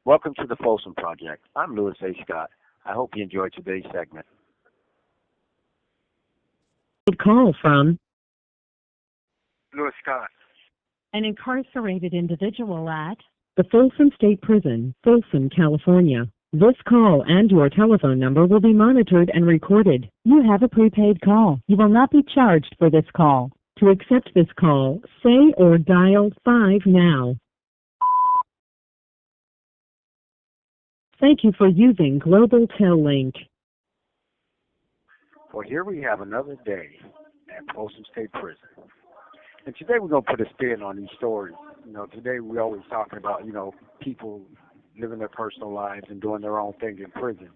Welcome to the Folsom Project. I'm Louis A. Scott. I hope you enjoyed today's segment. Call from Louis Scott. an incarcerated individual at the Folsom State Prison, Folsom, California. This call and your telephone number will be monitored and recorded. You have a prepaid call. You will not be charged for this call. To accept this call, say or dial 5 now. Thank you for using Global Tel Link. Well, here we have another day at Folsom State Prison. And today we're going to put a spin on these stories. Today we're always talking about, people living their personal lives and doing their own thing in prison.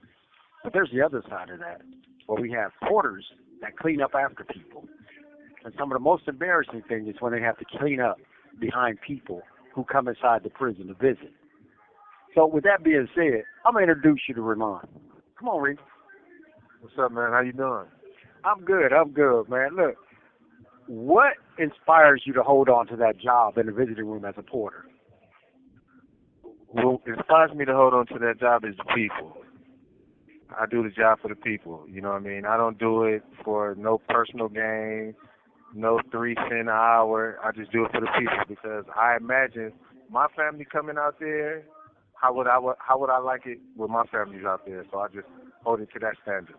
But there's the other side of that, where we have porters that clean up after people. And some of the most embarrassing things is when they have to clean up behind people who come inside the prison to visit. So with that being said, I'm going to introduce you to Raymon. Come on, Reed. What's up, man? How you doing? I'm good, man. Look, what inspires you to hold on to that job in the visiting room as a porter? What inspires me to hold on to that job is the people. I do the job for the people. You know what I mean? I don't do it for no personal gain, no 3 cents an hour. I just do it for the people because I imagine my family coming out there. How would I like it with my family's out there? So I just hold it to that standard.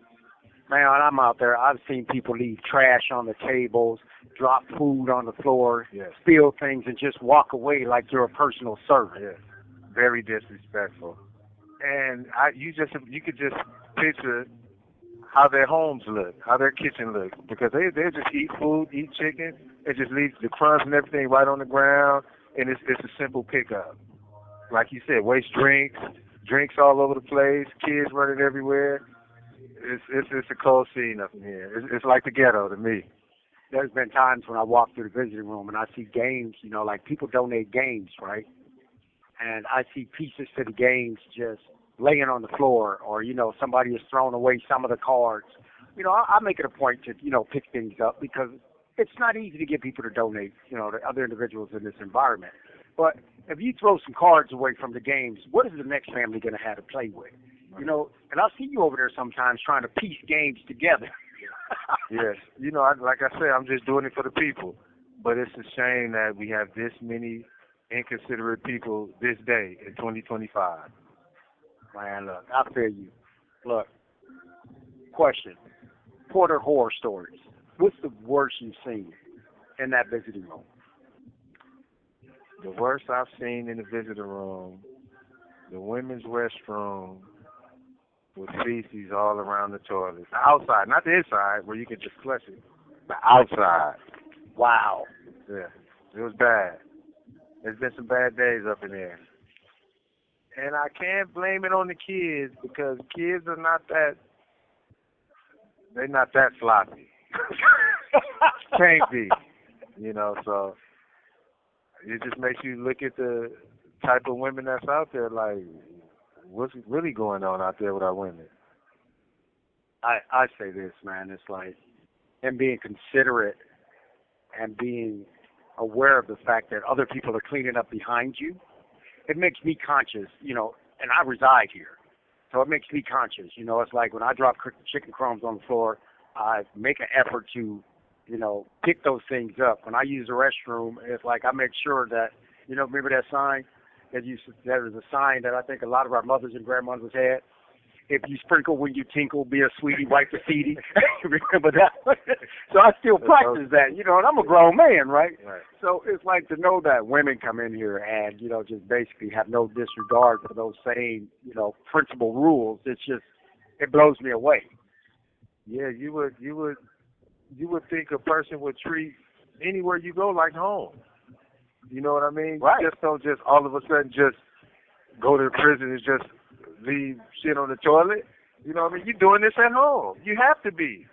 Man, when I'm out there, I've seen people leave trash on the tables, drop food on the floor, Yes. spill things, and just walk away like you're a personal servant. Yes. Very disrespectful. And you could just picture how their homes look, how their kitchen look, because they just eat food, eat chicken, and just leave the crumbs and everything right on the ground, and it's a simple pickup. Like you said, waste drinks all over the place, kids running everywhere. It's a cold scene up in here. It's like the ghetto to me. There's been times when I walk through the visiting room and I see games, like people donate games, right? And I see pieces to the games just laying on the floor, or, somebody has thrown away some of the cards. I make it a point to, pick things up because it's not easy to get people to donate, to other individuals in this environment. But if you throw some cards away from the games, what is the next family going to have to play with? And I'll see you over there sometimes trying to piece games together. Yes. Like I said, I'm just doing it for the people. But it's a shame that we have this many inconsiderate people this day in 2025. Man, look, I feel you. Look, question. Porter horror stories. What's the worst you've seen in that visiting room? The worst I've seen in the visitor room, the women's restroom with feces all around the toilet. The outside, not the inside where you can just flush it. The outside. Wow. Yeah, it was bad. There's been some bad days up in there. And I can't blame it on the kids because kids are they're not that sloppy. Can't be. So it just makes you look at the type of women that's out there like, what's really going on out there with our women? I say this, man, it's like, and being considerate and being aware of the fact that other people are cleaning up behind you, it makes me conscious, and I reside here. So it makes me conscious. It's like when I drop chicken crumbs on the floor, I make an effort to, pick those things up. When I use the restroom, it's like I make sure that, remember that sign? There was a sign that I think a lot of our mothers and grandmothers had. If you sprinkle when you tinkle, be a sweetie, wipe the feety. Remember that? So I still practice that, and I'm a grown man, right? Right. So it's like to know that women come in here and, just basically have no disregard for those same, principal rules. It blows me away. Yeah, you would think a person would treat anywhere you go like home. You know what I mean? Right. You just don't just all of a sudden just go to the prison and just leave shit on the toilet. You know what I mean? You're doing this at home. You have to be.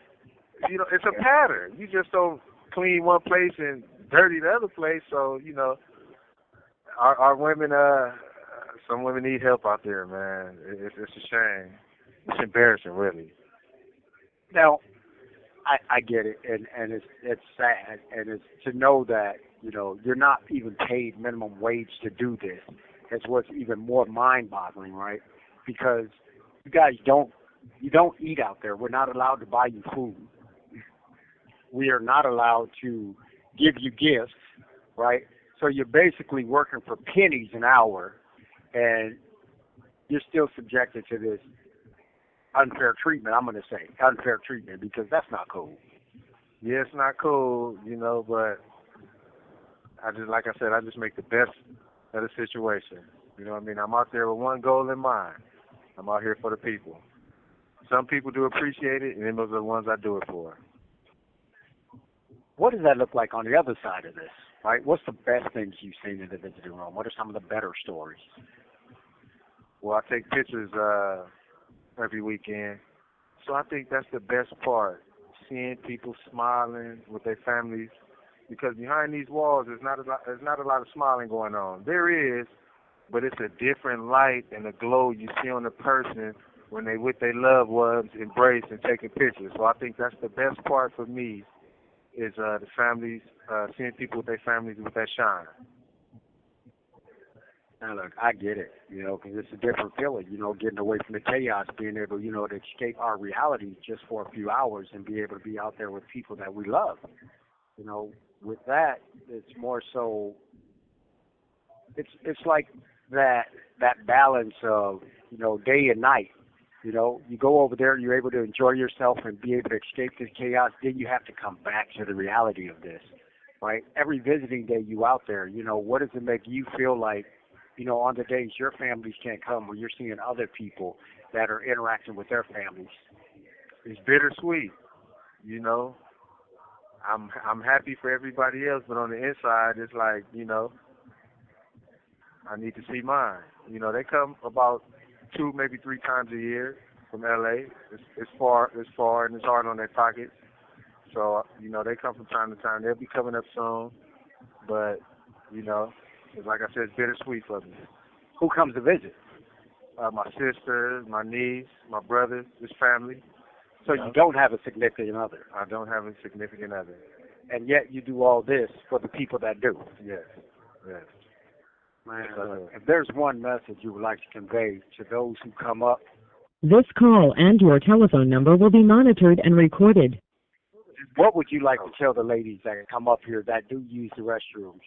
It's a pattern. You just don't clean one place and dirty the other place. So, our women, some women need help out there, man. It's a shame. It's embarrassing, really. Now, I get it, and it's sad, and it's to know that you're not even paid minimum wage to do this. is what's even more mind-boggling, right? Because you guys you don't eat out there. We're not allowed to buy you food. We are not allowed to give you gifts, right? So you're basically working for pennies an hour, and you're still subjected to this unfair treatment. I'm going to say unfair treatment because that's not cool. Yeah, it's not cool, but like I said, I just make the best of the situation. You know what I mean? I'm out there with one goal in mind. I'm out here for the people. Some people do appreciate it, and those are the ones I do it for. What does that look like on the other side of this, right? What's the best things you've seen in the visiting room? What are some of the better stories? Well, I take pictures every weekend, so I think that's the best part, seeing people smiling with their families, because behind these walls there's not a lot of smiling going on. There is, but it's a different light and a glow you see on the person when they with their loved ones embraced and taking pictures. So I think that's the best part for me is the families, seeing people with their families with that shine. Now, look, I get it, because it's a different feeling, getting away from the chaos, being able, to escape our reality just for a few hours and be able to be out there with people that we love. With that, it's more so, it's like that balance of, day and night. You go over there, you're able to enjoy yourself and be able to escape the chaos. Then you have to come back to the reality of this, right? Every visiting day you out there, what does it make you feel like, on the days your families can't come, where you're seeing other people that are interacting with their families? It's bittersweet, I'm happy for everybody else, but on the inside, it's like, I need to see mine. They come about 2, maybe 3 times a year from LA. It's far, and it's hard on their pockets. So, they come from time to time. They'll be coming up soon, but, it's like I said, it's bittersweet for me. Who comes to visit? My sister, my niece, my brothers, his family. So you don't have a significant other? I don't have a significant other. And yet you do all this for the people that do? Yes. Man, look, if there's one message you would like to convey to those who come up. This call and your telephone number will be monitored and recorded. What would you like to tell the ladies that come up here that do use the restrooms,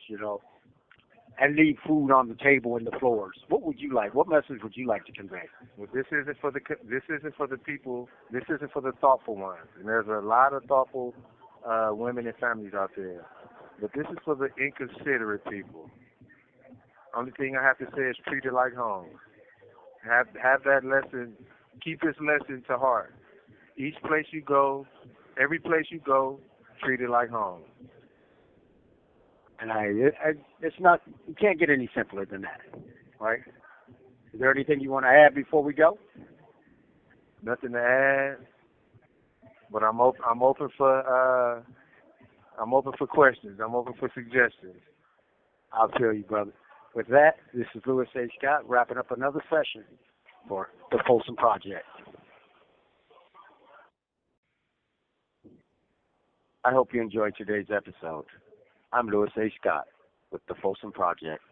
and leave food on the table and the floors? What message would you like to convey? Well, this isn't for the people. This isn't for the thoughtful ones. And there's a lot of thoughtful women and families out there. But this is for the inconsiderate people. Only thing I have to say is treat it like home. Have that lesson. Keep this lesson to heart. Each place you go, every place you go, treat it like home. And it's not. You can't get any simpler than that, right? Is there anything you want to add before we go? Nothing to add, but I'm open for questions. I'm open for suggestions. I'll tell you, brother. With that, this is Louis A. Scott wrapping up another session for the Folsom Project. I hope you enjoyed today's episode. I'm Louis A. Scott with the Folsom Project.